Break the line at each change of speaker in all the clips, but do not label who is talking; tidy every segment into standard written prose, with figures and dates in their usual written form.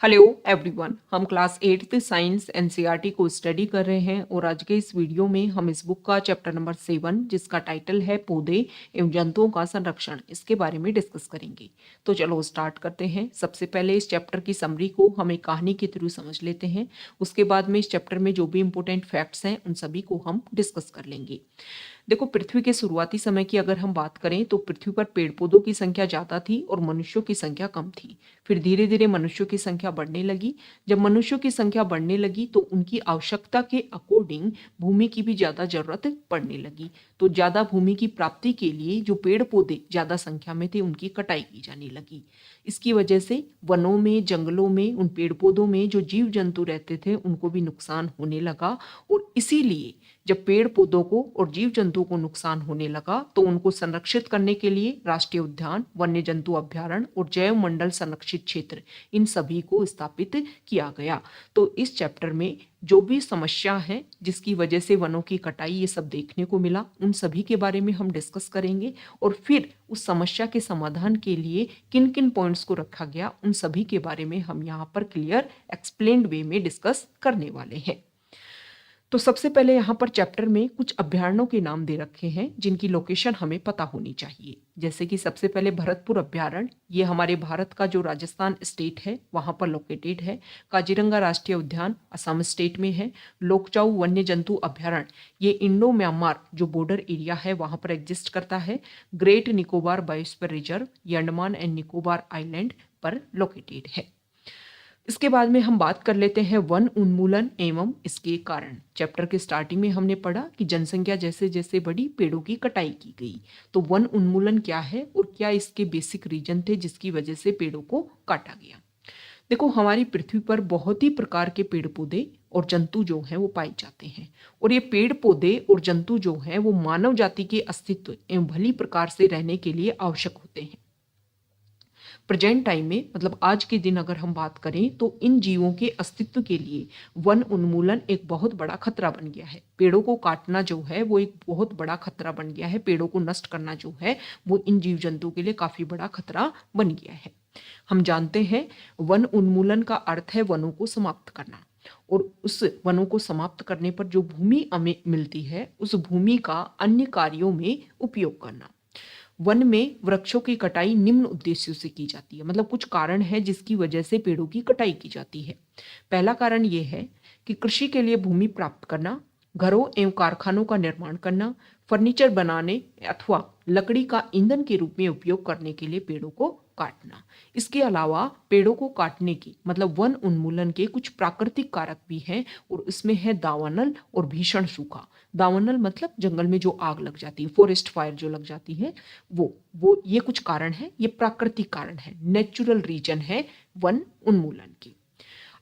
Hello everyone, हम class 8th science NCERT को study कर रहे हैं और आज के इस वीडियो में हम इस बुक का चैप्टर नंबर 7 जिसका टाइटल है पौधे एवं जंतुओं का संरक्षण, इसके बारे में डिस्कस करेंगे। तो चलो स्टार्ट करते हैं। सबसे पहले इस चैप्टर की समरी को हम एक कहानी के थ्रू समझ लेते हैं। उसके बाद में इस चैप्टर में जो भी इंपॉर्टेंट फैक्ट्स हैं उन सभी को हम डिस्कस कर लेंगे। देखो, पृथ्वी के शुरुआती समय की अगर हम बात करें तो पृथ्वी पर पेड़ पौधों की संख्या ज्यादा थी और मनुष्यों की संख्या कम थी। फिर धीरे धीरे मनुष्यों की संख्या बढ़ने लगी। जब मनुष्यों की संख्या बढ़ने लगी तो उनकी आवश्यकता के अकॉर्डिंग भूमि की भी ज्यादा जरूरत पड़ने लगी। तो ज्यादा भूमि की प्राप्ति के लिए जो पेड़ पौधे ज्यादा संख्या में थे उनकी कटाई की जाने लगी। इसकी वजह से वनों में, जंगलों में, उन पेड़ पौधों में जो जीव जंतु रहते थे उनको भी नुकसान होने लगा। और इसीलिए जब पेड़ पौधों को और जीव जंतुओं को नुकसान होने लगा तो उनको संरक्षित करने के लिए राष्ट्रीय उद्यान, वन्य जंतु अभ्यारण्य और जैव मंडल संरक्षित क्षेत्र, इन सभी को स्थापित किया गया। तो इस चैप्टर में जो भी समस्या है जिसकी वजह से वनों की कटाई ये सब देखने को मिला, उन सभी के बारे में हम डिस्कस करेंगे और फिर उस समस्या के समाधान के लिए किन किन पॉइंट्स को रखा गया उन सभी के बारे में हम यहाँ पर क्लियर एक्सप्लेन्ड वे में डिस्कस करने वाले हैं। तो सबसे पहले यहाँ पर चैप्टर में कुछ अभ्यारण्यों के नाम दे रखे हैं जिनकी लोकेशन हमें पता होनी चाहिए। जैसे कि सबसे पहले भरतपुर अभ्यारण्य, ये हमारे भारत का जो राजस्थान स्टेट है वहां पर लोकेटेड है। काजीरंगा राष्ट्रीय उद्यान असम स्टेट में है। लोकचाऊ वन्य जंतु अभ्यारण्य, ये इंडो म्यांमार जो बॉर्डर एरिया है वहां पर एग्जिस्ट करता है। ग्रेट निकोबार बायोस्फीयर रिजर्व, ये अंडमान एंड निकोबार आइलैंड पर लोकेटेड है। इसके बाद में हम बात कर लेते हैं वन उन्मूलन एवं इसके कारण। चैप्टर के स्टार्टिंग में हमने पढ़ा कि जनसंख्या जैसे जैसे बढ़ी पेड़ों की कटाई की गई। तो वन उन्मूलन क्या है और क्या इसके बेसिक रीजन थे जिसकी वजह से पेड़ों को काटा गया। देखो, हमारी पृथ्वी पर बहुत ही प्रकार के पेड़ पौधे और जंतु जो हैं वो पाए जाते हैं और ये पेड़ पौधे और जंतु जो हैं वो मानव जाति के अस्तित्व एवं भली प्रकार से रहने के लिए आवश्यक होते हैं। प्रेजेंट टाइम में, मतलब आज के दिन अगर हम बात करें तो इन जीवों के अस्तित्व के लिए वन उन्मूलन एक बहुत बड़ा खतरा बन गया है। पेड़ों को काटना जो है वो एक बहुत बड़ा खतरा बन गया है। पेड़ों को नष्ट करना जो है वो इन जीव जंतुओं के लिए काफी बड़ा खतरा बन गया है। हम जानते हैं वन उन्मूलन का अर्थ है वनों को समाप्त करना और उस वनों को समाप्त करने पर जो भूमि हमें मिलती है उस भूमि का अन्य कार्यों में उपयोग करना। वन में वृक्षों की कटाई निम्न उद्देश्यों से की जाती है, मतलब कुछ कारण है जिसकी वजह से पेड़ों की कटाई की जाती है। पहला कारण यह है कि कृषि के लिए भूमि प्राप्त करना, घरों एवं कारखानों का निर्माण करना, फर्नीचर बनाने अथवा लकड़ी का ईंधन के रूप में उपयोग करने के लिए पेड़ों को काटना। इसके अलावा पेड़ों को काटने की मतलब वन उन्मूलन के कुछ प्राकृतिक कारक भी हैं और इसमें है दावानल और भीषण सूखा। दावानल मतलब जंगल में जो आग लग जाती है, फॉरेस्ट फायर जो लग जाती है, वो ये कुछ कारण है, ये प्राकृतिक कारण है, नेचुरल रीजन है वन उन्मूलन की।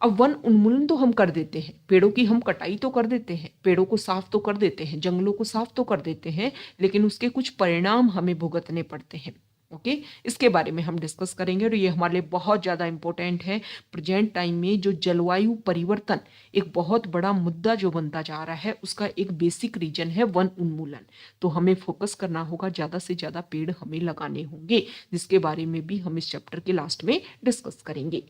अब वन उन्मूलन तो हम कर देते हैं, पेड़ों की हम कटाई तो कर देते हैं, पेड़ों को साफ तो कर देते हैं, जंगलों को साफ तो कर देते हैं, लेकिन उसके कुछ परिणाम हमें भुगतने पड़ते हैं। ओके, इसके बारे में हम डिस्कस करेंगे और ये हमारे लिए बहुत ज़्यादा इंपॉर्टेंट है। प्रेजेंट टाइम में जो जलवायु परिवर्तन एक बहुत बड़ा मुद्दा जो बनता जा रहा है उसका एक बेसिक रीजन है वन उन्मूलन। तो हमें फोकस करना होगा, ज़्यादा से ज़्यादा पेड़ हमें लगाने होंगे, जिसके बारे में भी हम इस चैप्टर के लास्ट में डिस्कस करेंगे।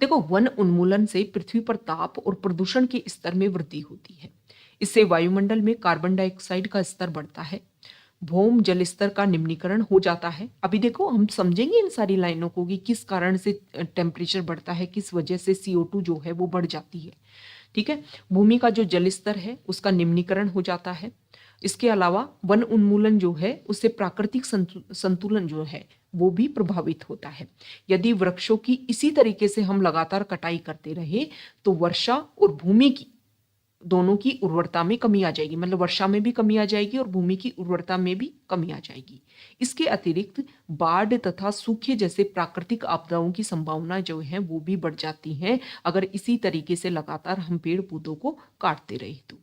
देखो, वन उन्मूलन से पृथ्वी पर ताप और प्रदूषण के स्तर में वृद्धि होती है। इससे वायुमंडल में कार्बन डाइऑक्साइड का स्तर बढ़ता है, भौम जल स्तर का निम्नीकरण हो जाता है। अभी देखो, हम समझेंगे इन सारी लाइनों को कि किस कारण से टेम्परेचर बढ़ता है, किस वजह से CO2 जो है वो बढ़ जाती है। ठीक है, भूमि का जो जल स्तर है उसका निम्नीकरण हो जाता है। इसके अलावा वन उन्मूलन जो है उससे प्राकृतिक संतुलन जो है वो भी प्रभावित होता है। यदि वृक्षों की इसी तरीके से हम लगातार कटाई करते रहे तो वर्षा और भूमि की दोनों की उर्वरता में कमी आ जाएगी, मतलब वर्षा में भी कमी आ जाएगी और भूमि की उर्वरता में भी कमी आ जाएगी। इसके अतिरिक्त बाढ़ तथा सूखे जैसे प्राकृतिक आपदाओं की संभावना जो है वो भी बढ़ जाती है अगर इसी तरीके से लगातार हम पेड़ पौधों को काटते रहे तो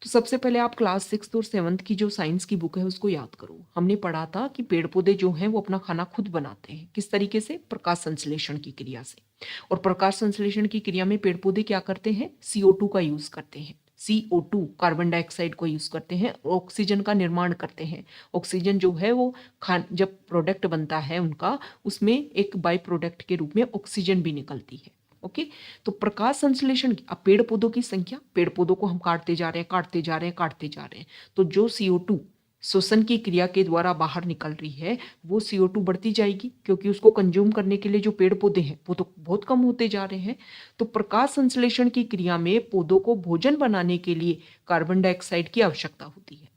सबसे पहले आप क्लास 6 और 7 की जो साइंस की बुक है उसको याद करो। हमने पढ़ा था कि पेड़ पौधे जो हैं वो अपना खाना खुद बनाते हैं। किस तरीके से? प्रकाश संश्लेषण की क्रिया से। और प्रकाश संश्लेषण की क्रिया में पेड़ पौधे क्या करते हैं? CO2 का यूज करते हैं। CO2 कार्बन डाइऑक्साइड को यूज करते हैं, ऑक्सीजन का निर्माण करते हैं। ऑक्सीजन जो है वो जब प्रोडक्ट बनता है उनका, उसमें एक बाई प्रोडक्ट के रूप में ऑक्सीजन भी निकलती है। ओके, तो प्रकाश संश्लेषण अब पेड़ पौधों की संख्या, पेड़ पौधों को हम काटते जा रहे हैं, काटते जा रहे हैं, काटते जा रहे हैं, तो जो CO2 श्वसन की क्रिया के द्वारा बाहर निकल रही है वो CO2 बढ़ती जाएगी, क्योंकि उसको कंज्यूम करने के लिए जो पेड़ पौधे हैं वो तो बहुत कम होते जा रहे हैं। तो प्रकाश संश्लेषण की क्रिया में पौधों को भोजन बनाने के लिए कार्बन डाइऑक्साइड की आवश्यकता होती है।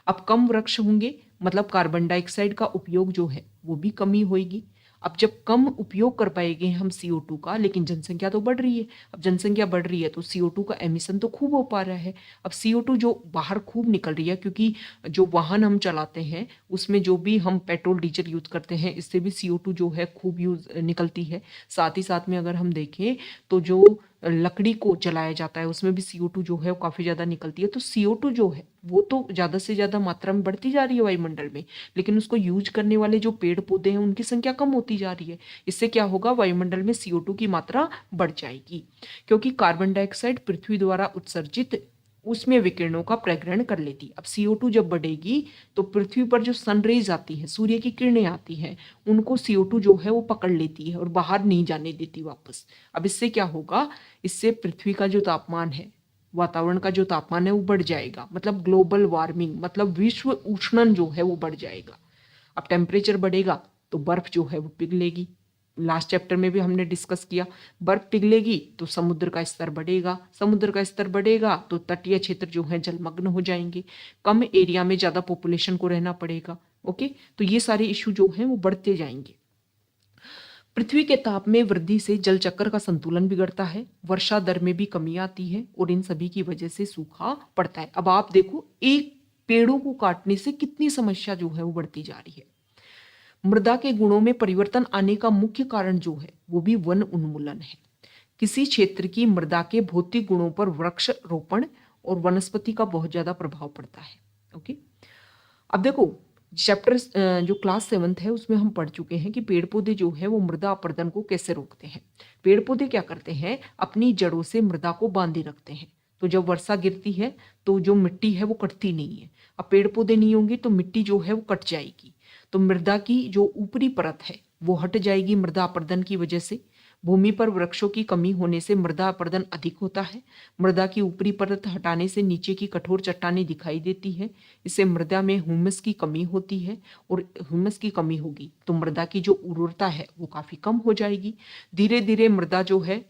अब कम वृक्ष होंगे मतलब कार्बन डाइऑक्साइड का उपयोग जो है वो भी कमी होगी। अब जब कम उपयोग कर पाएंगे हम CO2 का, लेकिन जनसंख्या तो बढ़ रही है, अब जनसंख्या बढ़ रही है तो CO2 का एमिशन तो खूब हो पा रहा है। अब CO2 जो बाहर खूब निकल रही है, क्योंकि जो वाहन हम चलाते हैं उसमें जो भी हम पेट्रोल डीजल यूज करते हैं इससे भी CO2 जो है खूब यूज निकलती है। साथ ही साथ में अगर हम देखें तो जो लकड़ी को जलाया जाता है उसमें भी CO2 जो है वो काफी ज्यादा निकलती है। तो CO2 जो है वो तो ज्यादा से ज्यादा मात्रा में बढ़ती जा रही है वायुमंडल में, लेकिन उसको यूज करने वाले जो पेड़ पौधे हैं उनकी संख्या कम होती जा रही है। इससे क्या होगा, वायुमंडल में CO2 की मात्रा बढ़ जाएगी, क्योंकि कार्बन डाइऑक्साइड पृथ्वी द्वारा उत्सर्जित उसमें विकिरणों का प्रग्रहण कर लेती। अब CO2 जब बढ़ेगी तो पृथ्वी पर जो सनरेज आती है, सूर्य की किरणें आती हैं, उनको CO2 जो है वो पकड़ लेती है और बाहर नहीं जाने देती वापस। अब इससे क्या होगा, इससे पृथ्वी का जो तापमान है, वातावरण का जो तापमान है वो बढ़ जाएगा, मतलब ग्लोबल वार्मिंग, मतलब विश्व उष्णन जो है वो बढ़ जाएगा। अब टेम्परेचर बढ़ेगा तो बर्फ जो है वो पिघलेगी। लास्ट चैप्टर में भी हमने डिस्कस किया, बर्फ पिघलेगी तो समुद्र का स्तर बढ़ेगा, समुद्र का स्तर बढ़ेगा तो तटीय क्षेत्र जो है जलमग्न हो जाएंगे, कम एरिया में ज्यादा पॉपुलेशन को रहना पड़ेगा। ओके, तो ये सारे इशू जो हैं वो बढ़ते जाएंगे। पृथ्वी के ताप में वृद्धि से जल चक्र का संतुलन बिगड़ता है, वर्षा दर में भी कमी आती है और इन सभी की वजह से सूखा पड़ता है। अब आप देखो, एक पेड़ों को काटने से कितनी समस्या जो है वो बढ़ती जा रही है। मृदा के गुणों में परिवर्तन आने का मुख्य कारण जो है वो भी वन उन्मूलन है। किसी क्षेत्र की मृदा के भौतिक गुणों पर वृक्ष रोपण और वनस्पति का बहुत ज्यादा प्रभाव पड़ता है। ओके, अब देखो चैप्टर जो क्लास 7th है उसमें हम पढ़ चुके हैं कि पेड़ पौधे जो है वो मृदा अपरदन को कैसे रोकते हैं। पेड़ पौधे क्या करते हैं, अपनी जड़ों से मृदा को बांधे रखते हैं, तो जब वर्षा गिरती है तो जो मिट्टी है वो कटती नहीं है। अब पेड़ पौधे नहीं होंगे तो मिट्टी जो है वो कट जाएगी, तो मृदा की जो ऊपरी परत है वो हट जाएगी मृदा अपरदन की वजह से। भूमि पर वृक्षों की कमी होने से मृदा अपरदन अधिक होता है। मृदा की ऊपरी परत हटाने से नीचे की कठोर चट्टानें दिखाई देती है। इससे मृदा में ह्यूमस की कमी होती है, और ह्यूमस की कमी होगी तो मृदा की जो उर्वरता है वो काफी कम हो जाएगी। धीरे धीरे मृदा जो है,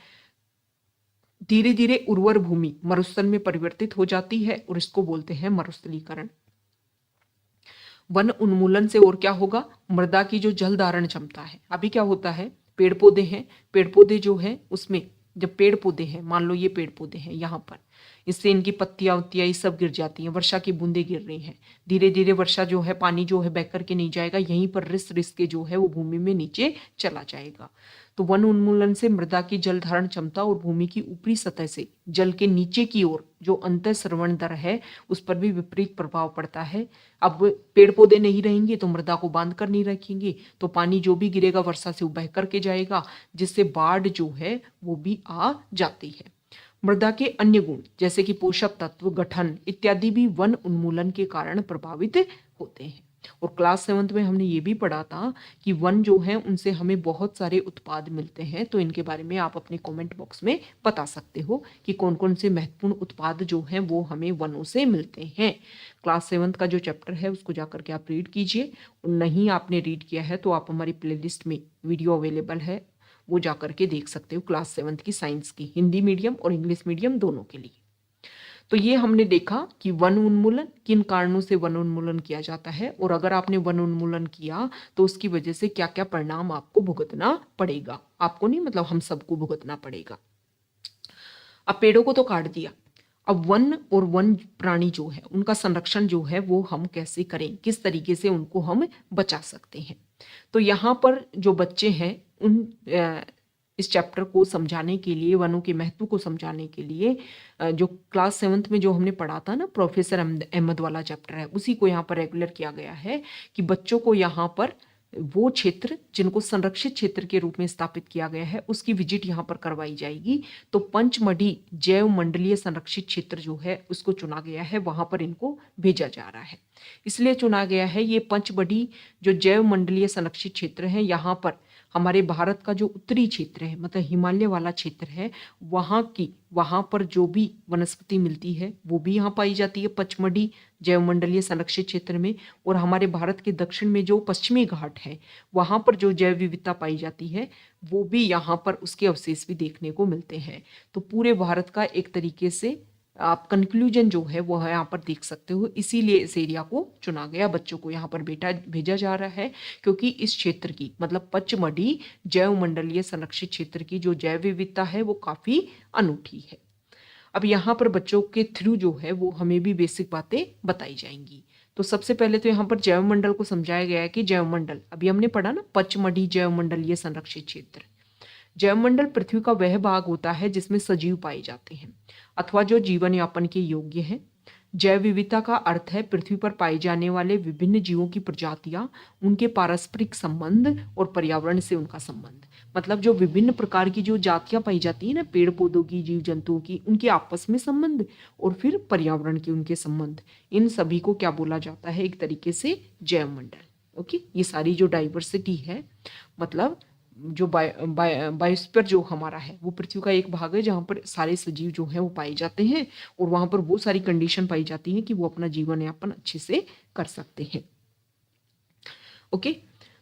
धीरे धीरे उर्वर भूमि मरुस्थल में परिवर्तित हो जाती है और इसको बोलते हैं मरुस्थलीकरण। वन उन्मूलन से और क्या होगा, मृदा की जो जल धारण क्षमता है, अभी क्या होता है, पेड़ पौधे हैं, पेड़ पौधे जो है उसमें जब पेड़ पौधे हैं, मान लो ये पेड़ पौधे हैं यहाँ पर, इससे इनकी पत्तियां उत्तियां ये सब गिर जाती हैं, वर्षा की बूंदें गिर रही हैं, धीरे धीरे वर्षा जो है, पानी जो है बह करके नहीं जाएगा, यहीं पर रिस रिस के जो है वो भूमि में नीचे चला जाएगा। तो वन उन्मूलन से मृदा की जल धारण क्षमता और भूमि की ऊपरी सतह से जल के नीचे की ओर जो अंतर स्रवण दर है उस पर भी विपरीत प्रभाव पड़ता है। अब पेड़ पौधे नहीं रहेंगे तो मृदा को बांध कर नहीं रखेंगे, तो पानी जो भी गिरेगा वर्षा से बह करके जाएगा, जिससे बाढ़ जो है वो भी आ जाती है। मृदा के अन्य गुण जैसे कि पोषक तत्व, गठन इत्यादि भी वन उन्मूलन के कारण प्रभावित होते हैं। और क्लास 7th में हमने ये भी पढ़ा था कि वन जो है उनसे हमें बहुत सारे उत्पाद मिलते हैं, तो इनके बारे में आप अपने कमेंट बॉक्स में बता सकते हो कि कौन कौन से महत्वपूर्ण उत्पाद जो हैं वो हमें वनों से मिलते हैं। क्लास 7th का जो चैप्टर है उसको जाकर के आप रीड कीजिए, नहीं आपने रीड किया है तो आप हमारी प्लेलिस्ट में वीडियो अवेलेबल है, वो जाकर के देख सकते हो, क्लास 7th की साइंस की, हिंदी मीडियम और इंग्लिश मीडियम दोनों के लिए। तो ये हमने देखा कि वन उन्मूलन किन कारणों से वन उन्मूलन किया जाता है, और अगर आपने वन उन्मूलन किया तो उसकी वजह से क्या क्या परिणाम आपको भुगतना पड़ेगा, आपको नहीं मतलब हम सबको भुगतना पड़ेगा। अब पेड़ों को तो काट दिया, अब वन और वन प्राणी जो है उनका संरक्षण जो है वो हम कैसे करें, किस तरीके से उनको हम बचा सकते हैं। तो यहाँ पर जो बच्चे हैं उन इस चैप्टर को समझाने के लिए, वनों के महत्व को समझाने के लिए जो क्लास 7th में जो हमने पढ़ा था ना, प्रोफेसर अहमद वाला चैप्टर है, उसी को यहाँ पर रेगुलर किया गया है कि बच्चों को यहाँ पर वो क्षेत्र जिनको संरक्षित क्षेत्र के रूप में स्थापित किया गया है उसकी विजिट यहाँ पर करवाई जाएगी। तो पंचमढ़ी जैव मंडलीय संरक्षित क्षेत्र जो है उसको चुना गया है, वहां पर इनको भेजा जा रहा है। इसलिए चुना गया है ये पंचमढ़ी जो जैव मंडलीय संरक्षित क्षेत्र है, यहाँ पर हमारे भारत का जो उत्तरी क्षेत्र है, मतलब हिमालय वाला क्षेत्र है, वहां पर जो भी वनस्पति मिलती है वो भी यहाँ पाई जाती है पचमढ़ी जैव मंडलीय संरक्षित क्षेत्र में। और हमारे भारत के दक्षिण में जो पश्चिमी घाट है वहां पर जो जैव विविधता पाई जाती है वो भी यहाँ पर उसके अवशेष भी देखने को मिलते हैं। तो पूरे भारत का एक तरीके से आप कंक्लूजन जो है वो यहाँ पर देख सकते हो। इसीलिए इस एरिया को चुना गया, बच्चों को यहाँ पर भेजा जा रहा है, क्योंकि इस क्षेत्र की मतलब पचमढ़ी जैव मंडलीय संरक्षित क्षेत्र की जो जैव विविधता है वो काफी अनूठी है। अब यहाँ पर बच्चों के थ्रू जो है वो हमें भी बेसिक बातें बताई जाएंगी। तो सबसे पहले तो यहाँ पर जैव मंडल को समझाया गया है कि जैव मंडल, अभी हमने पढ़ा ना पचमढ़ी जैव मंडलीय संरक्षित क्षेत्र। जैवमंडल पृथ्वी का वह भाग होता है जिसमें सजीव पाए जाते हैं अथवा जो जीवन यापन के योग्य है। जैव विविधता का अर्थ है पृथ्वी पर पाए जाने वाले विभिन्न जीवों की प्रजातियां, उनके पारस्परिक संबंध और पर्यावरण से उनका संबंध। मतलब जो विभिन्न प्रकार की जो जातियां पाई जाती है ना, पेड़ पौधों की, जीव जंतुओं की, उनके आपस में संबंध और फिर पर्यावरण के उनके संबंध, इन सभी को क्या बोला जाता है, एक तरीके से जैवमंडल। ओके, ये सारी जो डाइवर्सिटी है, मतलब जो बायोस्फीयर जो हमारा है वो पृथ्वी का एक भाग है जहाँ पर सारे सजीव जो हैं वो पाए जाते हैं और वहाँ पर वो सारी कंडीशन पाई जाती हैं कि वो अपना जीवन यापन अच्छे से कर सकते हैं। ओके,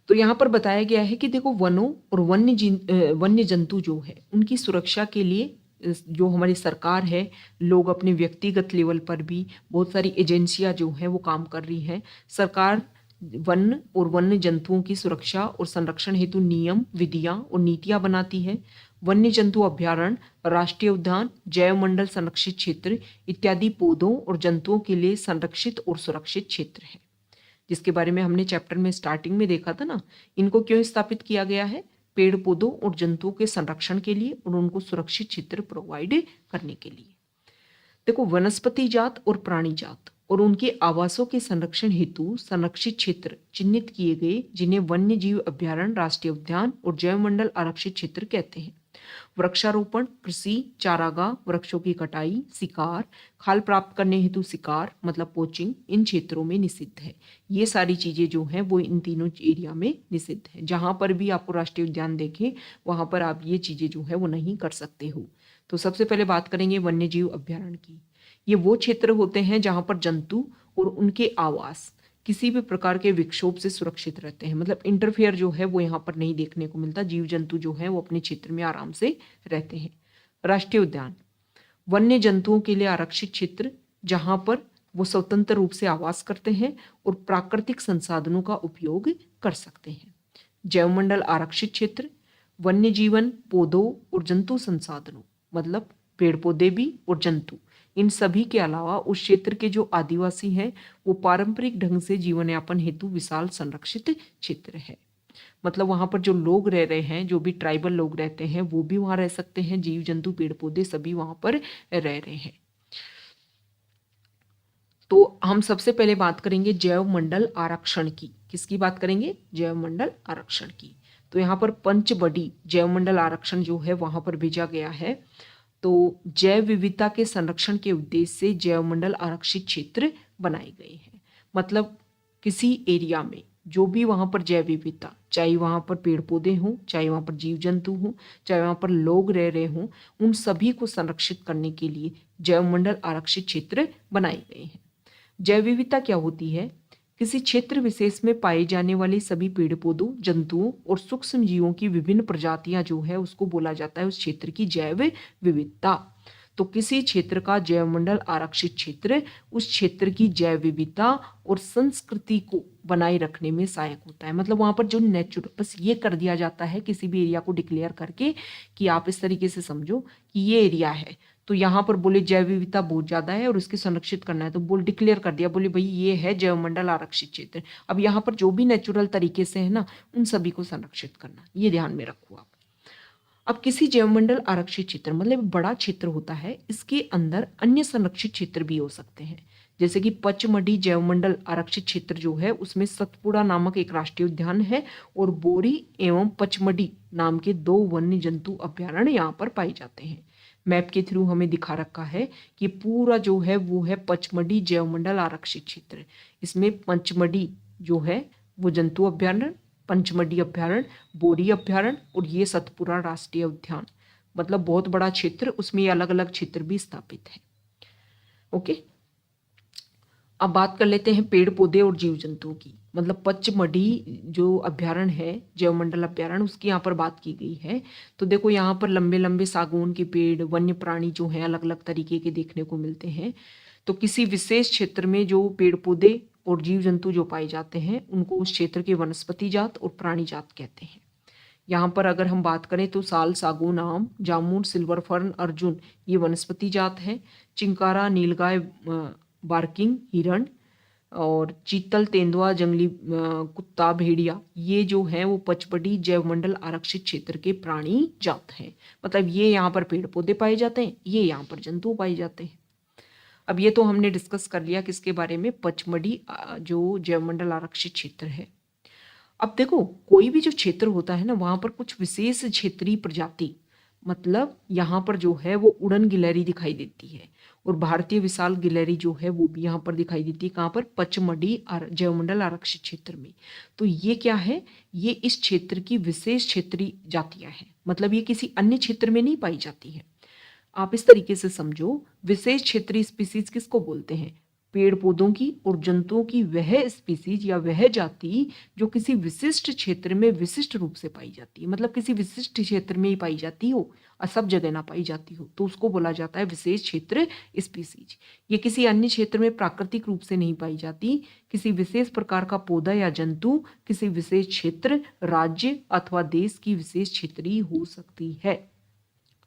तो यहाँ पर बताया गया है कि देखो वनों और वन्य जंतु जो है उनकी सुरक्षा के लिए जो हमारी सरकार है, लोग अपने व्यक्तिगत लेवल पर भी बहुत सारी एजेंसियां जो हैं वो काम कर रही हैं। सरकार वन और वन्य जंतुओं की सुरक्षा और संरक्षण हेतु नियम, विधियां और नीतियां बनाती है। वन्य जंतु अभ्यारण्य, राष्ट्रीय उद्यान, जैव मंडल संरक्षित क्षेत्र इत्यादि पौधों और जंतुओं के लिए संरक्षित और सुरक्षित क्षेत्र है, जिसके बारे में हमने चैप्टर में स्टार्टिंग में देखा था ना। इनको क्यों स्थापित किया गया है? पेड़ पौधों और जंतुओं के संरक्षण के लिए और उनको सुरक्षित क्षेत्र प्रोवाइड करने के लिए। देखो, वनस्पति जात और प्राणी जात और उनके आवासों के संरक्षण हेतु संरक्षित क्षेत्र चिन्हित किए गए, जिन्हें वन्य जीव अभ्यारण्य, राष्ट्रीय उद्यान और जैव मंडल आरक्षित क्षेत्र कहते हैं। वृक्षारोपण, कृषि, चारागाह, वृक्षों की कटाई, शिकार, खाल प्राप्त करने हेतु शिकार मतलब पोचिंग इन क्षेत्रों में निषिद्ध है। ये सारी चीजें जो हैं वो इन तीनों एरिया में निषिद्ध है। जहां पर भी आपको राष्ट्रीय उद्यान देखें वहां पर आप ये चीजें जो है वो नहीं कर सकते हो। तो सबसे पहले बात करेंगे वन्य जीव अभ्यारण्य की। ये वो क्षेत्र होते हैं जहां पर जंतु और उनके आवास किसी भी प्रकार के विक्षोभ से सुरक्षित रहते हैं। मतलब इंटरफेयर जो है वो यहाँ पर नहीं देखने को मिलता, जीव जंतु जो है वो अपने क्षेत्र में आराम से रहते हैं। राष्ट्रीय उद्यान वन्य जंतुओं के लिए आरक्षित क्षेत्र जहां पर वो स्वतंत्र रूप से आवास करते हैं और प्राकृतिक संसाधनों का उपयोग कर सकते हैं। जैव मंडल आरक्षित क्षेत्र वन्य जीवन, पौधों और जंतु संसाधनों मतलब पेड़ पौधे भी और जंतु, इन सभी के अलावा उस क्षेत्र के जो आदिवासी हैं वो पारंपरिक ढंग से जीवन यापन हेतु विशाल संरक्षित क्षेत्र है। मतलब वहां पर जो लोग रह रहे हैं, जो भी ट्राइबल लोग रहते हैं वो भी वहां रह सकते हैं, जीव जंतु पेड़ पौधे सभी वहां पर रह रहे हैं। तो हम सबसे पहले बात करेंगे जैव मंडल आरक्षण की। किसकी बात करेंगे? जैव मंडल आरक्षण की। तो यहाँ पर पंचबड़ी जैव मंडल आरक्षण जो है वहां पर भेजा गया है। तो जैव विविधता के संरक्षण के उद्देश्य से जैव मंडल आरक्षित क्षेत्र बनाए गए हैं। मतलब किसी एरिया में जो भी वहां पर जैव विविधता, चाहे वहां पर पेड़ पौधे हों, चाहे वहां पर जीव जंतु हों, चाहे वहां पर लोग रह रहे हों, उन सभी को संरक्षित करने के लिए जैव मंडल आरक्षित क्षेत्र बनाए गए हैं। जैव विविधता क्या होती है? किसी क्षेत्र विशेष में पाए जाने वाले सभी पेड़ पौधों, जंतुओं और सूक्ष्म जीवों की विभिन्न प्रजातियां जो है उसको बोला जाता है उस क्षेत्र की जैव विविधता। तो किसी क्षेत्र का जैव मंडल आरक्षित क्षेत्र उस क्षेत्र की जैव विविधता और संस्कृति को बनाए रखने में सहायक होता है। मतलब वहां पर जो नेचुरल, बस ये कर दिया जाता है किसी भी एरिया को डिक्लेयर करके कि आप इस तरीके से समझो कि ये एरिया है, तो यहाँ पर बोले जैव विविधता बहुत ज्यादा है और इसके संरक्षित करना है, तो बोल डिक्लेयर कर दिया, बोले भाई ये है जैव मंडल आरक्षित क्षेत्र। अब यहाँ पर जो भी नेचुरल तरीके से है ना उन सभी को संरक्षित करना, ये ध्यान में रखो आप। अब किसी जैव मंडल आरक्षित क्षेत्र मतलब बड़ा क्षेत्र होता है, इसके अंदर अन्य संरक्षित क्षेत्र भी हो सकते हैं। जैसे कि पचमढ़ी जैवमंडल आरक्षित क्षेत्र जो है उसमें सतपुड़ा नामक एक राष्ट्रीय उद्यान है और बोरी एवं पचमढ़ी नाम के 2 वन्य जंतु अभ्यारण्य यहाँ पर पाए जाते हैं। मैप के थ्रू हमें दिखा रखा है कि पूरा जो है वो है पचमढ़ी जैवमंडल आरक्षित क्षेत्र। इसमें पंचमढ़ी जो है वो जंतु अभ्यारण्य, पंचमढ़ी अभ्यारण्य, बोरी अभ्यारण्य और ये सतपुड़ा राष्ट्रीय उद्यान, मतलब बहुत बड़ा क्षेत्र, उसमें ये अलग अलग क्षेत्र भी स्थापित है। ओके, अब बात कर लेते हैं पेड़ पौधे और जीव जंतुओं की। मतलब पचमढ़ी जो अभ्यारण्य है, जैवमंडल अभ्यारण्य, उसकी यहाँ पर बात की गई है। तो देखो यहाँ पर लंबे लंबे सागौन के पेड़, वन्य प्राणी जो हैं अलग अलग तरीके के देखने को मिलते हैं। तो किसी विशेष क्षेत्र में जो पेड़ पौधे और जीव जंतु जो पाए जाते हैं उनको उस क्षेत्र के वनस्पति जात और प्राणी जात कहते हैं। यहाँ पर अगर हम बात करें तो साल, सागौन, आम, जामुन, सिल्वर फर्न, अर्जुन ये वनस्पति जात है। चिंकारा, नीलगाय, बार्किंग हिरण और चीतल, तेंदुआ, जंगली कुत्ता, भेड़िया ये जो है वो पचमढ़ी जैवमंडल आरक्षित क्षेत्र के प्राणी जात हैं। मतलब ये यहाँ पर पेड़ पौधे पाए जाते हैं, ये यहाँ पर जंतु पाए जाते हैं। अब ये तो हमने डिस्कस कर लिया किसके बारे में, पचमढ़ी जो जैवमंडल आरक्षित क्षेत्र है। अब देखो कोई भी जो क्षेत्र होता है ना वहां पर कुछ विशेष क्षेत्रीय प्रजाति, मतलब यहाँ पर जो है वो उड़न गिलहरी दिखाई देती है और भारतीय विशाल गिलहरी जो है वो भी यहाँ पर दिखाई देती है। कहाँ पर, पचमढ़ी जैवमंडल आरक्षित क्षेत्र में। तो ये क्या है, ये इस क्षेत्र की विशेष क्षेत्रीय जातियां हैं, मतलब ये किसी अन्य क्षेत्र में नहीं पाई जाती है। आप इस तरीके से समझो, विशेष क्षेत्रीय स्पीसीज किसको बोलते हैं, पेड़ पौधों की और जंतुओं की वह स्पीसीज या वह जाति जो किसी विशिष्ट क्षेत्र में विशिष्ट रूप से पाई जाती है, मतलब किसी विशिष्ट क्षेत्र में ही पाई जाती हो और सब जगह ना पाई जाती हो, तो उसको बोला जाता है विशेष क्षेत्र स्पीसीज। ये किसी अन्य क्षेत्र में प्राकृतिक रूप से नहीं पाई जाती। किसी विशेष प्रकार का पौधा या जंतु किसी विशेष क्षेत्र, राज्य अथवा देश की विशेष क्षेत्रीय हो सकती है।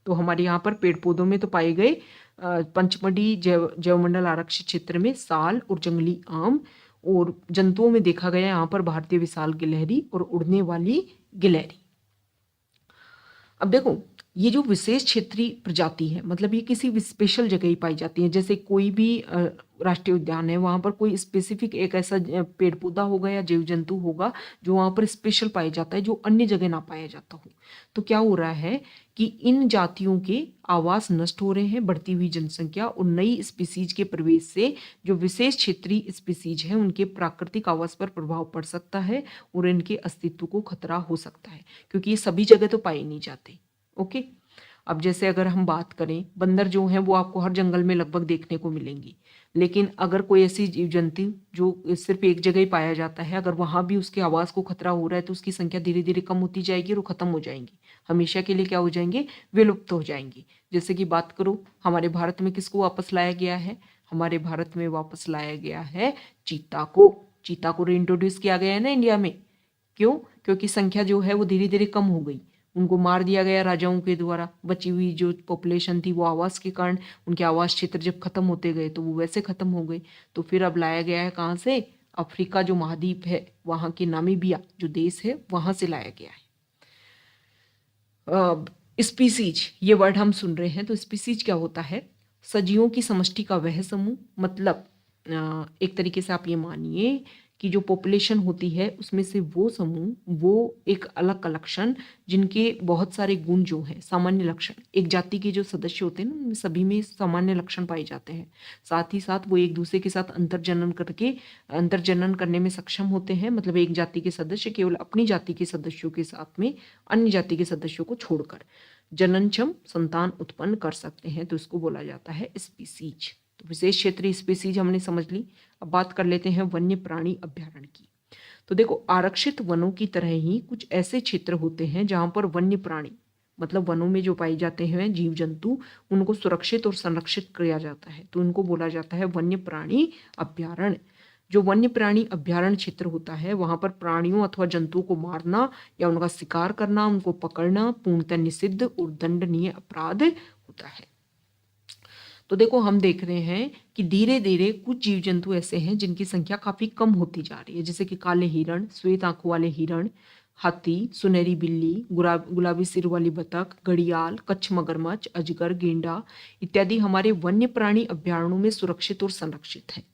तो हमारे यहाँ पर पेड़ पौधों में तो पाए गए पंचमढ़ी जैवमंडल आरक्षित क्षेत्र में साल और जंगली आम, और जंतुओं में देखा गया यहाँ पर भारतीय विशाल गिलहरी और उड़ने वाली गिलहरी। अब देखो ये जो विशेष क्षेत्रीय प्रजाति है, मतलब ये किसी स्पेशल जगह ही पाई जाती है। जैसे कोई भी राष्ट्रीय उद्यान है, वहां पर कोई स्पेसिफिक एक ऐसा पेड़ पौधा होगा या जीव जंतु होगा जो वहां पर स्पेशल पाया जाता है, जो अन्य जगह ना पाया जाता हो। तो क्या हो रहा है कि इन जातियों के आवास नष्ट हो रहे हैं, बढ़ती हुई जनसंख्या और नई स्पीसीज के प्रवेश से जो विशेष क्षेत्रीय स्पीसीज हैं उनके प्राकृतिक आवास पर प्रभाव पड़ सकता है और इनके अस्तित्व को खतरा हो सकता है, क्योंकि ये सभी जगह तो पाए नहीं जाते। ओके, अब जैसे अगर हम बात करें, बंदर जो हैं वो आपको हर जंगल में लगभग देखने को मिलेंगी, लेकिन अगर कोई ऐसी जीव जंतु जो सिर्फ एक जगह ही पाया जाता है, अगर वहां भी उसके आवास को खतरा हो रहा है तो उसकी संख्या धीरे धीरे कम होती जाएगी और वो खत्म हो जाएंगी, हमेशा के लिए क्या हो जाएंगे, विलुप्त हो जाएंगी। जैसे कि बात करो हमारे भारत में किसको वापस लाया गया है, हमारे भारत में वापस लाया गया है चीता को। चीता को रीइंट्रोड्यूस किया गया है ना इंडिया में। क्यों? क्योंकि संख्या जो है वो धीरे धीरे कम हो गई, उनको मार दिया गया राजाओं के द्वारा। बची हुई जो पॉपुलेशन थी वो आवास के कारण, उनके आवास क्षेत्र जब खत्म होते गए तो वो वैसे खत्म हो गए। तो फिर अब लाया गया है कहाँ से, अफ्रीका जो महाद्वीप है वहाँ के नामीबिया जो देश है वहाँ से लाया गया है। स्पीसीज ये वर्ड हम सुन रहे हैं, तो स्पीसीज क्या होता है, सजीवों की समष्टि का वह समूह। मतलब एक तरीके से आप ये मानिए कि जो पॉपुलेशन होती है उसमें से वो समूह, वो एक अलग कलेक्शन जिनके बहुत सारे गुण जो हैं, सामान्य लक्षण, एक जाति के जो सदस्य होते हैं ना उनमें सभी में सामान्य लक्षण पाए जाते हैं। साथ ही साथ वो एक दूसरे के साथ अंतर्जनन करने में सक्षम होते हैं। मतलब एक जाति के सदस्य केवल अपनी जाति के सदस्यों के साथ में अन्य जाति के सदस्यों को छोड़कर जननक्षम संतान उत्पन्न कर सकते हैं, तो इसको बोला जाता है स्पीसीज। तो विशेष क्षेत्रीय स्पीसीज हमने समझ ली। अब बात कर लेते हैं वन्य प्राणी अभ्यारण्य की। तो देखो आरक्षित वनों की तरह ही कुछ ऐसे क्षेत्र होते हैं जहां पर वन्य प्राणी, मतलब वनों में जो पाए जाते हैं जीव जंतु, उनको सुरक्षित और संरक्षित किया जाता है, तो उनको बोला जाता है वन्य प्राणी अभ्यारण्य। जो वन्य प्राणी अभ्यारण्य क्षेत्र होता है वहां पर प्राणियों अथवा जंतुओं को मारना या उनका शिकार करना, उनको पकड़ना पूर्णतः निषिद्ध और दंडनीय अपराध होता है। तो देखो हम देख रहे हैं कि धीरे धीरे कुछ जीव जंतु ऐसे हैं जिनकी संख्या काफी कम होती जा रही है, जैसे कि काले हिरण, श्वेत आंखों वाले हिरण, हाथी, सुनहरी बिल्ली, गुलाबी सिर वाली बतख, घड़ियाल, कच्छ मगरमच्छ, अजगर, गेंडा इत्यादि हमारे वन्य प्राणी अभ्यारण्यों में सुरक्षित और संरक्षित हैं।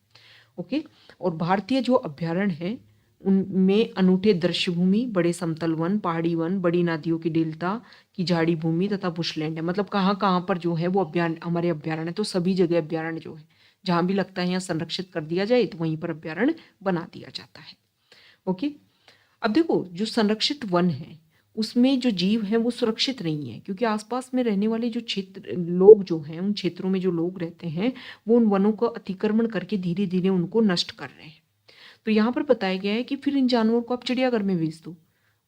ओके। और भारतीय जो अभ्यारण्य है उनमें अनूठे दृश्य भूमि, बड़े समतल वन, पहाड़ी वन, बड़ी नदियों की डेल्टा की झाड़ी भूमि तथा बुशलैंड है। मतलब कहाँ कहाँ पर जो है वो अभ्यारण्य, हमारे अभ्यारण्य, तो सभी जगह अभ्यारण्य जो है जहाँ भी लगता है यहाँ संरक्षित कर दिया जाए तो वहीं पर अभ्यारण्य बना दिया जाता है। ओके। अब देखो जो संरक्षित वन है उसमें जो जीव है वो सुरक्षित नहीं है, क्योंकि आसपास में रहने वाले जो क्षेत्र लोग जो हैं, उन क्षेत्रों में जो लोग रहते हैं वो उन वनों का अतिक्रमण करके धीरे धीरे उनको नष्ट कर रहे हैं। तो यहाँ पर बताया गया है कि फिर इन जानवरों को आप चिड़ियाघर में भेज दो।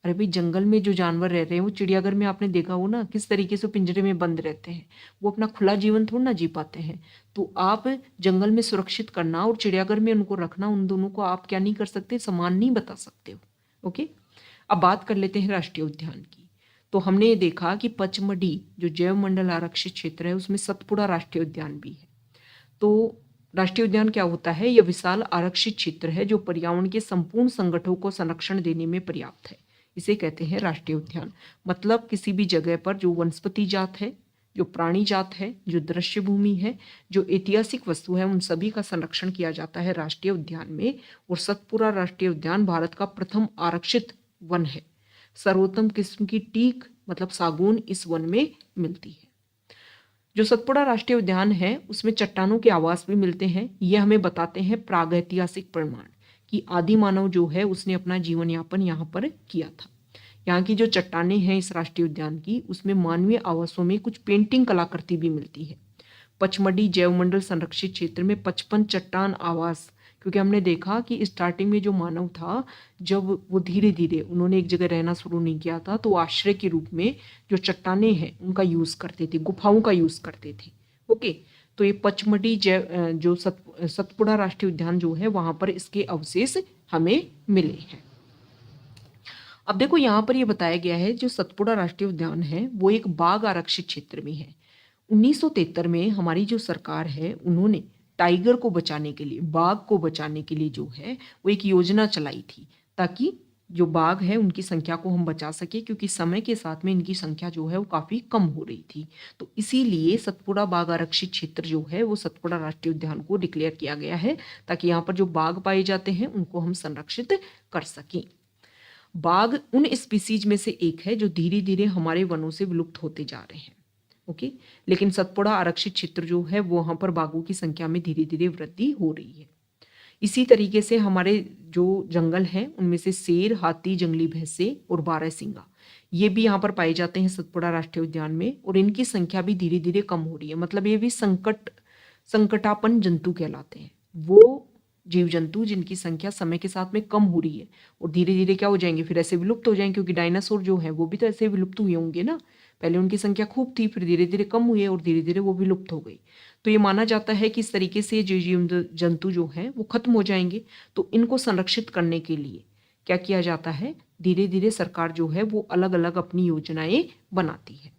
अरे भाई, जंगल में जो जानवर रह रहे हैं वो चिड़ियाघर में आपने देखा हो ना किस तरीके से पिंजरे में बंद रहते हैं, वो अपना खुला जीवन थोड़ा ना जी पाते हैं। तो आप जंगल में सुरक्षित करना और चिड़ियाघर में उनको रखना, उन दोनों को आप क्या नहीं कर सकते, समान नहीं बता सकते हो। ओके। अब बात कर लेते हैं राष्ट्रीय उद्यान की। तो हमने ये देखा कि पचमढ़ी जो जैव मंडल आरक्षित क्षेत्र है उसमें सतपुड़ा राष्ट्रीय उद्यान भी है। तो राष्ट्रीय उद्यान क्या होता है? यह विशाल आरक्षित क्षेत्र है जो पर्यावरण के संपूर्ण संगठनों को संरक्षण देने में पर्याप्त है। इसे कहते हैं राष्ट्रीय उद्यान। मतलब किसी भी जगह पर जो वनस्पति जात है, जो प्राणी जात है, जो दृश्य भूमि है, जो ऐतिहासिक वस्तु है, उन सभी का संरक्षण किया जाता है राष्ट्रीय उद्यान में। और सतपुड़ा राष्ट्रीय उद्यान भारत का प्रथम आरक्षित वन है। सर्वोत्तम किस्म की टीक मतलब सागौन इस वन में मिलती है। जो सतपुड़ा राष्ट्रीय उद्यान है उसमें चट्टानों के आवास भी मिलते हैं। ये हमें बताते हैं प्रागैतिहासिक प्रमाण कि आदि मानव जो है उसने अपना जीवन यापन यहाँ पर किया था। यहाँ की जो चट्टानें हैं इस राष्ट्रीय उद्यान की, उसमें मानवीय आवासों में कुछ पेंटिंग कलाकृति भी मिलती है। पचमढ़ी जैवमंडल संरक्षित क्षेत्र में 55 चट्टान आवास, क्योंकि हमने देखा कि स्टार्टिंग में जो मानव था जब वो धीरे धीरे उन्होंने एक जगह रहना शुरू नहीं किया था तो आश्रय के रूप में जो चट्टानें हैं उनका यूज करते थे, गुफाओं का यूज करते थे। ओके। तो ये पचमढ़ी जो सतपुड़ा राष्ट्रीय उद्यान जो है वहां पर इसके अवशेष हमें मिले हैं। अब देखो यहाँ पर ये बताया गया है जो सतपुड़ा राष्ट्रीय उद्यान है वो एक बाघ आरक्षित क्षेत्र में है। 1973 में हमारी जो सरकार है उन्होंने टाइगर को बचाने के लिए, बाघ को बचाने के लिए जो है वो एक योजना चलाई थी ताकि जो बाघ है उनकी संख्या को हम बचा सके, क्योंकि समय के साथ में इनकी संख्या जो है वो काफी कम हो रही थी। तो इसीलिए सतपुड़ा बाघ आरक्षित क्षेत्र जो है वो सतपुड़ा राष्ट्रीय उद्यान को डिक्लेयर किया गया है ताकि यहाँ पर जो बाघ पाए जाते हैं उनको हम संरक्षित कर सकें। बाघ उन स्पीसीज में से एक है जो धीरे धीरे हमारे वनों से विलुप्त होते जा रहे हैं। ओके। लेकिन सतपुड़ा आरक्षित क्षेत्र जो है वो वहां पर बाघों की संख्या में धीरे धीरे वृद्धि हो रही है। इसी तरीके से हमारे जो जंगल हैं उनमें से शेर, हाथी, जंगली भैंसे और बारहसिंगा ये भी यहाँ पर पाए जाते हैं सतपुड़ा राष्ट्रीय उद्यान में, और इनकी संख्या भी धीरे धीरे कम हो रही है। मतलब ये भी संकटापन्न जंतु कहलाते हैं। वो जीव जंतु जिनकी संख्या समय के साथ में कम हो रही है और धीरे धीरे क्या हो जाएंगे, फिर ऐसे विलुप्त हो जाएंगे, क्योंकि डायनासोर जो है वो भी तो ऐसे विलुप्त हुए होंगे ना। पहले उनकी संख्या खूब थी, फिर धीरे धीरे कम हुई और धीरे धीरे वो विलुप्त हो गई। तो ये माना जाता है कि इस तरीके से जो जीव जंतु जो हैं वो खत्म हो जाएंगे। तो इनको संरक्षित करने के लिए क्या किया जाता है, धीरे धीरे सरकार जो है वो अलग अलग अपनी योजनाएं बनाती है।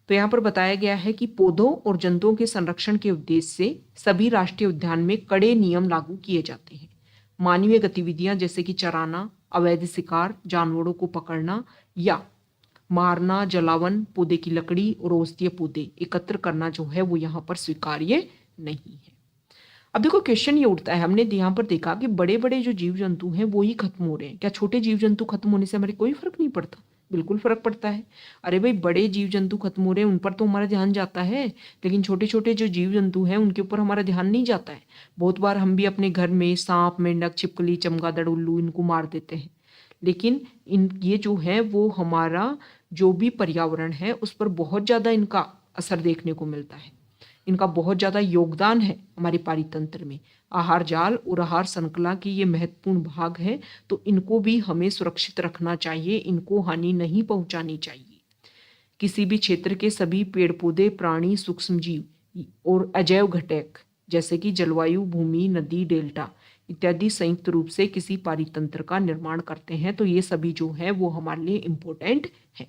तो यहाँ पर बताया गया है कि पौधों और जंतुओं के संरक्षण के उद्देश्य से सभी राष्ट्रीय उद्यान में कड़े नियम लागू किए जाते हैं। मानवीय गतिविधियां जैसे कि चराना, अवैध शिकार, जानवरों को पकड़ना या मारना, जलावन, पौधे की लकड़ी और औषधीय पौधे एकत्र करना जो है वो यहाँ पर स्वीकार्य नहीं है। अब देखो क्वेश्चन ये उठता है, हमने यहाँ पर देखा कि बड़े बड़े जो जीव जंतु हैं वो ही खत्म हो रहे हैं, क्या छोटे जीव जंतु खत्म होने से हमारे कोई फर्क नहीं पड़ता? बिल्कुल फर्क पड़ता है। अरे भाई, बड़े जीव जंतु खत्म हो रहे हैं उन पर तो हमारा ध्यान जाता है, लेकिन छोटे छोटे जो जीव जंतु हैं उनके ऊपर हमारा ध्यान नहीं जाता है। बहुत बार हम भी अपने घर में सांप, मेंढक, छिपकली, चमगादड़, उल्लू इनको मार देते हैं, लेकिन ये जो है वो हमारा जो भी पर्यावरण है उस पर बहुत ज़्यादा इनका असर देखने को मिलता है। इनका बहुत ज़्यादा योगदान है हमारे पारितंत्र में। आहार जाल और आहार श्रृंखला की ये महत्वपूर्ण भाग है, तो इनको भी हमें सुरक्षित रखना चाहिए, इनको हानि नहीं पहुंचानी चाहिए। किसी भी क्षेत्र के सभी पेड़ पौधे, प्राणी, सूक्ष्म जीव और अजैव घटक जैसे कि जलवायु, भूमि, नदी, डेल्टा इत्यादि संयुक्त रूप से किसी पारितंत्र का निर्माण करते हैं। तो ये सभी जो है वो हमारे लिए इम्पोर्टेंट है।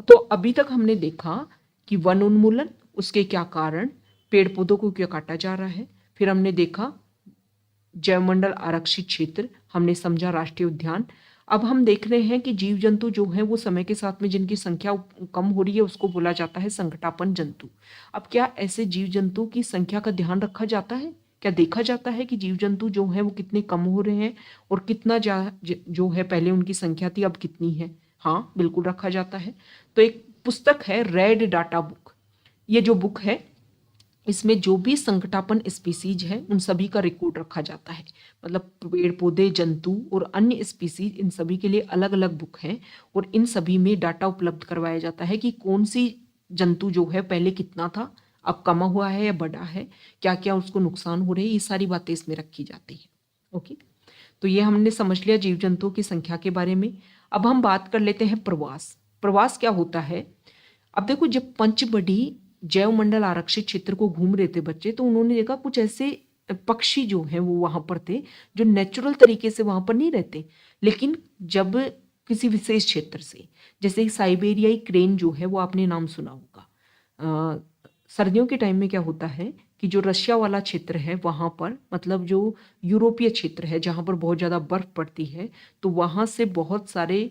तो अभी तक हमने देखा कि वन उन्मूलन, उसके क्या कारण, पेड़ पौधों को क्यों काटा जा रहा है, फिर हमने देखा जैवमंडल आरक्षित क्षेत्र, हमने समझा राष्ट्रीय उद्यान। अब हम देख रहे हैं कि जीव जंतु जो है वो समय के साथ में जिनकी संख्या कम हो रही है उसको बोला जाता है संकटापन्न जंतु। अब क्या ऐसे जीव जंतु की संख्या का ध्यान रखा जाता है? क्या देखा जाता है कि जीव जंतु जो है वो कितने कम हो रहे हैं और कितना जो है पहले उनकी संख्या थी अब कितनी है? हाँ, बिल्कुल रखा जाता है। तो एक पुस्तक है रेड डाटा बुक। ये जो बुक है इसमें जो भी संकटापन स्पीसीज है उन सभी का रिकॉर्ड रखा जाता है। मतलब पेड़ पौधे, जंतु और अन्य स्पीसीज, इन सभी के लिए अलग अलग बुक है और इन सभी में डाटा उपलब्ध करवाया जाता है कि कौन सी जंतु जो है पहले कितना था, अब कमा हुआ है या बढ़ा है, क्या क्या उसको नुकसान हो रहे हैं, ये सारी बातें इसमें रखी जाती है। ओके, तो ये हमने समझ लिया जीव जंतुओं की संख्या के बारे में। अब हम बात कर लेते हैं प्रवास। प्रवास क्या होता है? अब देखो, जब पंचबढ़ी जैव मंडल आरक्षित क्षेत्र को घूम रहे थे बच्चे, तो उन्होंने देखा कुछ ऐसे पक्षी जो हैं वो वहां पर थे जो नेचुरल तरीके से वहां पर नहीं रहते, लेकिन जब किसी विशेष क्षेत्र से, जैसे साइबेरियाई क्रेन जो है वो आपने नाम सुना होगा। सर्दियों के टाइम में क्या होता है कि जो रशिया वाला क्षेत्र है वहां पर, मतलब जो यूरोपीय क्षेत्र है जहां पर बहुत ज्यादा बर्फ पड़ती है, तो वहां से बहुत सारे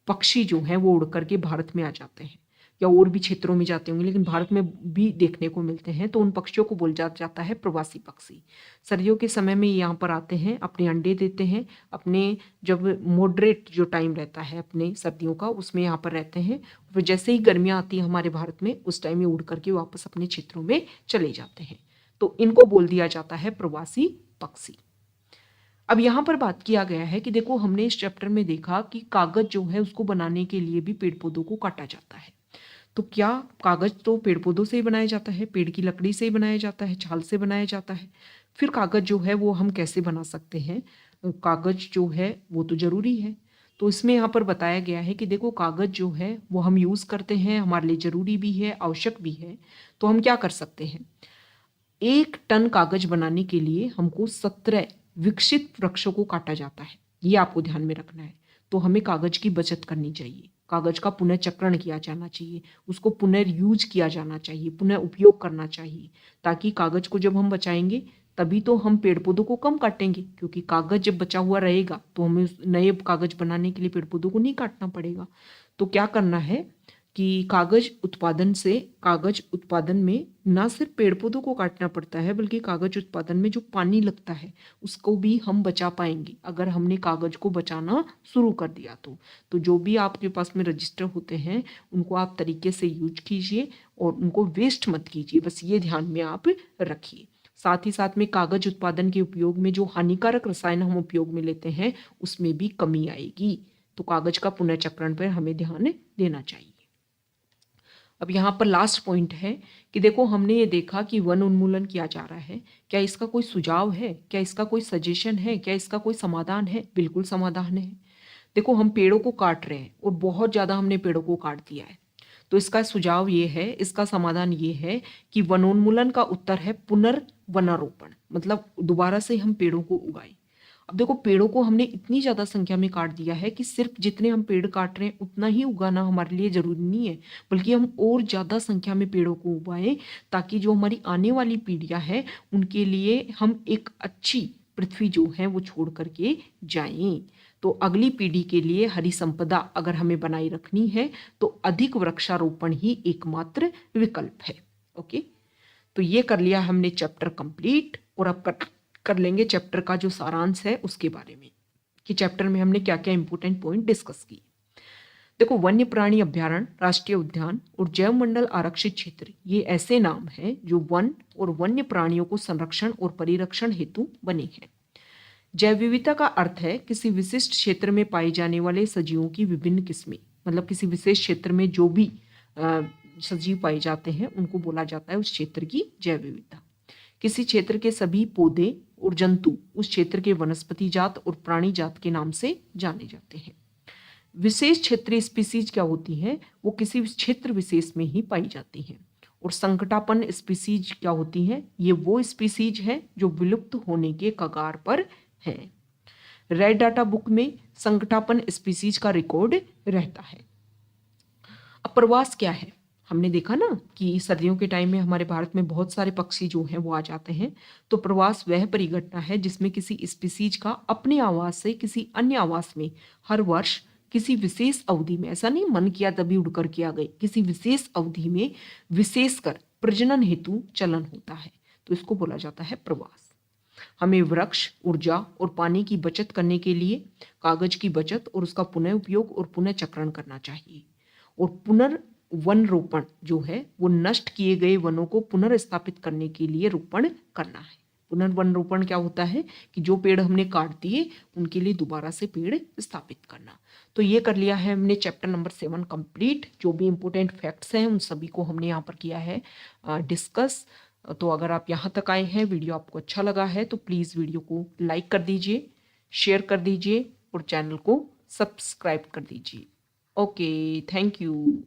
पक्षी जो हैं वो उड़ करके भारत में आ जाते हैं, या और भी क्षेत्रों में जाते होंगे लेकिन भारत में भी देखने को मिलते हैं। तो उन पक्षियों को बोला जाता है प्रवासी पक्षी। सर्दियों के समय में यहाँ पर आते हैं, अपने अंडे देते हैं, अपने जब मॉडरेट जो टाइम रहता है अपने सर्दियों का उसमें यहाँ पर रहते हैं। फिर जैसे ही गर्मियाँ आती हैं हमारे भारत में, उस टाइम में उड़ करके वापस अपने क्षेत्रों में चले जाते हैं। तो इनको बोल दिया जाता है प्रवासी पक्षी। अब यहाँ पर बात किया गया है कि देखो, हमने इस चैप्टर में देखा कि कागज जो है उसको बनाने के लिए भी पेड़ पौधों को काटा जाता है। तो क्या कागज तो पेड़ पौधों से ही बनाया जाता है, पेड़ की लकड़ी से ही बनाया जाता है, छाल से बनाया जाता है। फिर कागज जो है वो हम कैसे बना सकते हैं? कागज जो है वो तो जरूरी है। तो इसमें यहाँ पर बताया गया है कि देखो, कागज जो है वो हम यूज करते हैं, हमारे लिए जरूरी भी है, आवश्यक भी है। तो हम क्या कर सकते हैं? 1 टन कागज बनाने के लिए हमको 17 विकसित वृक्षों को काटा जाता है। ये आपको ध्यान में रखना है। तो हमें कागज की बचत करनी चाहिए, कागज का पुनः चक्रण किया जाना चाहिए, उसको पुनर्यूज किया जाना चाहिए, पुनः उपयोग करना चाहिए, ताकि कागज को जब हम बचाएंगे तभी तो हम पेड़ पौधों को कम काटेंगे, क्योंकि कागज जब बचा हुआ रहेगा तो हमें नए कागज बनाने के लिए पेड़ पौधों को नहीं काटना पड़ेगा। तो क्या करना है कि कागज उत्पादन में ना सिर्फ पेड़ पौधों को काटना पड़ता है, बल्कि कागज उत्पादन में जो पानी लगता है उसको भी हम बचा पाएंगे अगर हमने कागज को बचाना शुरू कर दिया। तो जो भी आपके पास में रजिस्टर होते हैं उनको आप तरीके से यूज कीजिए और उनको वेस्ट मत कीजिए, बस ये ध्यान में आप रखिए। साथ ही साथ में कागज उत्पादन के उपयोग में जो हानिकारक रसायन हम उपयोग में लेते हैं उसमें भी कमी आएगी। तो कागज का पुनर्चक्रण पर हमें ध्यान देना चाहिए। अब यहाँ पर लास्ट पॉइंट है कि देखो, हमने ये देखा कि वन उन्मूलन किया जा रहा है। क्या इसका कोई सुझाव है? क्या इसका कोई सजेशन है? क्या इसका कोई समाधान है? बिल्कुल समाधान है। देखो, हम पेड़ों को काट रहे हैं और बहुत ज़्यादा हमने पेड़ों को काट दिया है। तो इसका सुझाव ये है, इसका समाधान ये है कि वनोन्मूलन का उत्तर है पुनर्वनारोपण, मतलब दोबारा से हम पेड़ों को उगाएं। अब देखो, पेड़ों को हमने इतनी ज्यादा संख्या में काट दिया है कि सिर्फ जितने हम पेड़ काट रहे हैं उतना ही उगाना हमारे लिए जरूरी नहीं है, बल्कि हम और ज्यादा संख्या में पेड़ों को उगाएं, ताकि जो हमारी आने वाली पीढ़ियां हैं उनके लिए हम एक अच्छी पृथ्वी जो है वो छोड़ करके जाएं। तो अगली पीढ़ी के लिए हरी संपदा अगर हमें बनाए रखनी है तो अधिक वृक्षारोपण ही एकमात्र विकल्प है। ओके, तो ये कर लिया हमने चैप्टर कंप्लीट। और अब कर लेंगे चैप्टर का जो सारांश है उसके बारे में, कि चैप्टर में हमने क्या क्या इंपॉर्टेंट पॉइंट डिस्कस किए। देखो, वन्य प्राणी अभ्यारण्य, राष्ट्रीय उद्यान और जैव मंडल आरक्षित क्षेत्र, ये ऐसे नाम हैं जो वन और वन्य प्राणियों को संरक्षण और परिरक्षण हेतु बने हैं। जैव विविधता का अर्थ है किसी विशिष्ट क्षेत्र में पाए जाने वाले सजीवों की विभिन्न किस्में, मतलब किसी विशेष क्षेत्र में जो भी सजीव पाए जाते हैं उनको बोला जाता है उस क्षेत्र की जैव विविधता। किसी क्षेत्र के सभी पौधे और जंतु उस क्षेत्र के वनस्पति जात और प्राणी जात के नाम से जाने जाते हैं। विशेष क्षेत्रीय स्पीसीज क्या होती हैं? वो किसी क्षेत्र विशेष में ही पाई जाती हैं। और संकटापन्न स्पीसीज क्या होती हैं? ये वो स्पीसीज हैं जो विलुप्त होने के कगार पर हैं। रेड डाटा बुक में संकटापन्न स्पीसीज का रिकॉर्ड रहता है। अब प्रवास क्या है? हमने देखा ना कि सर्दियों के टाइम में हमारे भारत में बहुत सारे पक्षी जो हैं वो आ जाते हैं। तो प्रवास वह परिघटना है जिसमें किसी स्पीसीज का अपने आवास से किसी अन्य आवास में हर वर्ष किसी विशेष अवधि में, ऐसा नहीं मन किया तभी उड़ करके आ गई, किसी विशेष अवधि में विशेषकर प्रजनन हेतु चलन होता है। तो इसको बोला जाता है प्रवास। हमें वृक्ष, ऊर्जा और पानी की बचत करने के लिए कागज की बचत और उसका पुनः उपयोग और पुनः चक्रण करना चाहिए। और पुनर्वन रोपण जो है वो नष्ट किए गए वनों को पुनर्स्थापित करने के लिए रोपण करना है। पुनर्वन रोपण क्या होता है कि जो पेड़ हमने काट दिए उनके लिए दोबारा से पेड़ स्थापित करना। तो ये कर लिया है हमने चैप्टर नंबर 7 कंप्लीट। जो भी इंपॉर्टेंट फैक्ट्स हैं उन सभी को हमने यहाँ पर किया है डिस्कस। तो अगर आप यहाँ तक आए हैं, वीडियो आपको अच्छा लगा है तो प्लीज़ वीडियो को लाइक कर दीजिए, शेयर कर दीजिए और चैनल को सब्सक्राइब कर दीजिए। Okay, thank you.